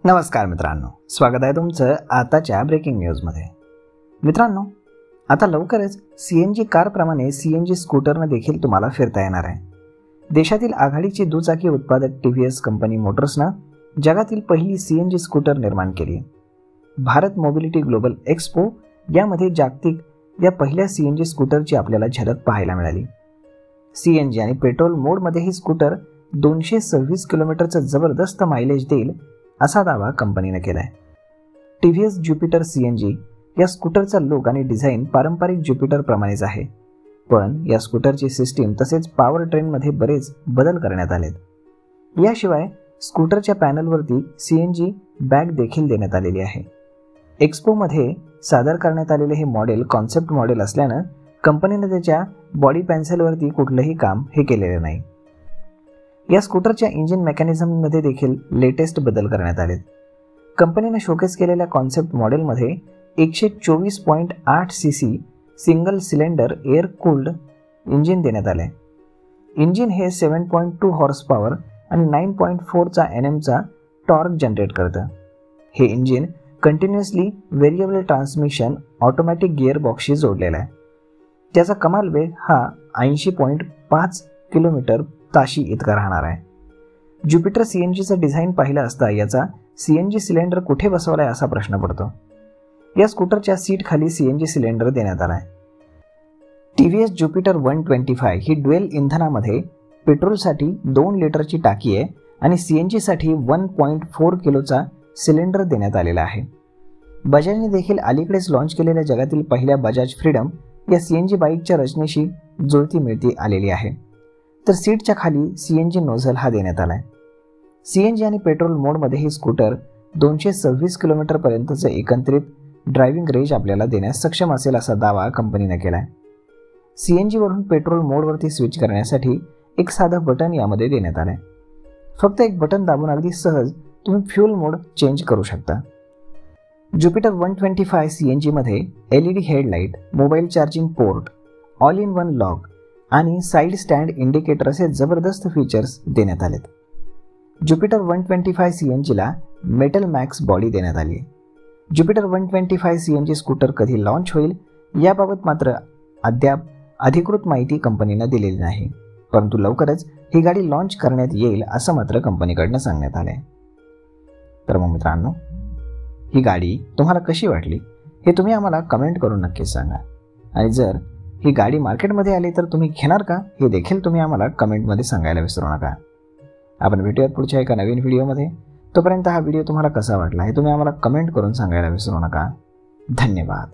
नमस्कार मित्रांनो, स्वागत आहे तुमचं आताच्या ब्रेकिंग न्यूजमध्ये। मित्रांनो, आता लवकरच CNG कारप्रमाणे CNG स्कूटरने देखील तुम्हाला फिरता येणार आहे। देशातील आघाडीची दुचाकी उत्पादक TVS कंपनी मोटर्सने जगातील पहिली CNG स्कूटर निर्माण केली। भारत मोबिलिटी ग्लोबल एक्सपो यामध्ये जागतिक या पहिल्या CNG स्कूटरची आपल्याला झलक पाहायला मिळाली। CNG आणि पेट्रोल मोडमध्ये ही स्कूटर 226 किलोमीटरचा जबरदस्त मायलेज देईल असा दावा कंपनीने केलाय। TVS ज्युपिटर CNG या स्कूटरचा लुक आणि डिझाइन पारंपरिक ज्युपिटर प्रमाणेच आहे, पण या स्कूटरची सिस्टीम तसेच पॉवर ट्रेनमध्ये बरेच बदल करण्यात आलेत। याशिवाय स्कूटरच्या पॅनलवरती CNG बॅग देखील देण्यात आलेली आहे। एक्सपोमध्ये सादर करण्यात आलेले हे मॉडेल कॉन्सेप्ट मॉडेल असल्याने कंपनीने त्याच्या बॉडी पॅन्सेलवरती कुठलेही काम हे केलेले नाही। या स्कूटरच्या इंजिन मेकॅनिझममध्ये देखील लेटेस्ट बदल करण्यात आलेत। कंपनीने शोकेस केलेल्या कॉन्सेप्ट मॉडेलमध्ये 124.8 CC single cylinder air cooled engine देण्यात आले। इंजिन हे 7.2 हॉर्स पॉवर आणि 9.4 Nm चा टॉर्क जनरेट करतं। हे engine continuously variable transmission automatic gear बॉक्सशी जोडलेला आहे। त्याचा कमाल वेग हा 80.5 किलोमीटर ताशी इतका राहणार आहे। ज्युपिटर CNGचा डिझाइन पाहिला असता याचा CNG सिलेंडर कुठे बसवलाय असा प्रश्न पडतो। या स्कूटरच्या सीट खाली CNG सिलेंडर देण्यात आलाय। TVS ज्युपिटर 125 ही ड्युएल इंधनामध्ये पेट्रोलसाठी 2 लिटरची टाकी आहे आणि CNG साठी 1.4 किलोचा सिलेंडर देण्यात आलेला आहे। बजाजने देखील अलीकडेच लॉन्च केलेल्या जगातील पहिल्या बजाज फ्रीडम या CNG बाईकच्या रचनेशी जुळती मिळती आलेली आहे। तर सीटच्या खाली CNG नोझल हा देण्यात आलाय। CNG आणि पेट्रोल मोडमध्ये ही स्कूटर 226 किलोमीटर पर्यंतचे एकत्रित ड्रायव्हिंग रेंज आपल्याला देण्यास सक्षम असेल असा दावा कंपनीने केलाय। CNG वरून पेट्रोल मोडवरती स्विच करण्यासाठी एक साधं बटन यामध्ये देण्यात आलंय। फक्त एक बटन दाबून अगदी सहज तुम्ही फ्यूल मोड चेंज करू शकता। ज्युपिटर 125 CNG मध्ये LED headlight, mobile charging port, all in one lock आणि साइड स्टँड इंडिकेटर असे जबरदस्त फीचर्स देण्यात आलेत। ज्युपिटर 125 CNG ला मेटल मॅक्स बॉडी देण्यात आली आहे। ज्युपिटर 125 CNG स्कूटर कधी लॉन्च होईल याबाबत मात्र अद्याप अधिकृत माहिती कंपनीने दिलेली नाही, परंतु लवकरच ही गाडी लॉन्च करण्यात येईल असं मात्र कंपनीकडून सांगण्यात आलंय। तर मग मित्रांनो, ही गाडी तुम्हाला कशी वाटली हे तुम्ही आम्हाला कमेंट करून नक्कीच सांगा, आणि जर ही गाडी मार्केटमध्ये आली तर तुम्ही घेणार का हे देखील तुम्ही आम्हाला कमेंटमध्ये सांगायला विसरू नका। आपण भेटूयात पुढच्या एका नवीन व्हिडिओमध्ये। तोपर्यंत हा व्हिडिओ तुम्हाला कसा वाटला हे तुम्ही आम्हाला कमेंट करून सांगायला विसरू नका। धन्यवाद।